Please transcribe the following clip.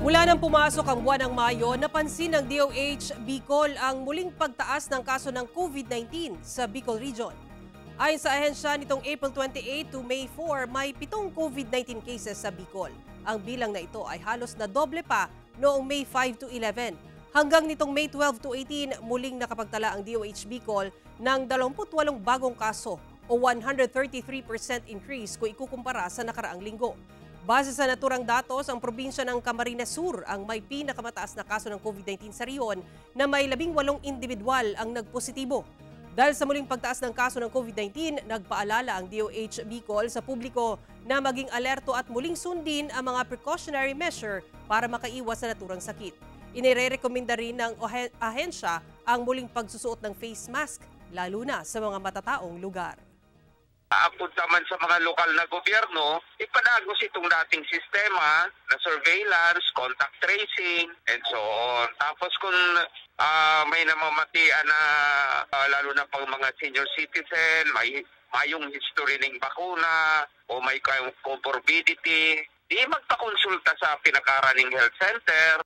Mula nang pumasok ang buwan ng Mayo, napansin ng DOH Bicol ang muling pagtaas ng kaso ng COVID-19 sa Bicol Region. Ayon sa ahensya, nitong April 28 to May 4, may 7 COVID-19 cases sa Bicol. Ang bilang na ito ay halos na doble pa noong May 5 to 11. Hanggang nitong May 12 to 18, muling nakapagtala ang DOH Bicol ng 28 bagong kaso o 133% increase kung ikukumpara sa nakaraang linggo. Base sa naturang datos, ang probinsya ng Camarines Sur ang may pinakamataas na kaso ng COVID-19 sa riyon na may 18 individual ang nagpositibo. Dahil sa muling pagtaas ng kaso ng COVID-19, nagpaalala ang DOH Bicol sa publiko na maging alerto at muling sundin ang mga precautionary measure para makaiwas sa naturang sakit. Inirekomenda rin ng ahensya ang muling pagsusuot ng face mask, lalo na sa mga matataong lugar. Aapod naman sa mga lokal na gobyerno, ipanagos itong dating sistema na surveillance, contact tracing, and so on. Tapos kung may namamatian na lalo na pang mga senior citizen, mayong history ng bakuna o may comorbidity, di magpakonsulta sa pinakaraning health center.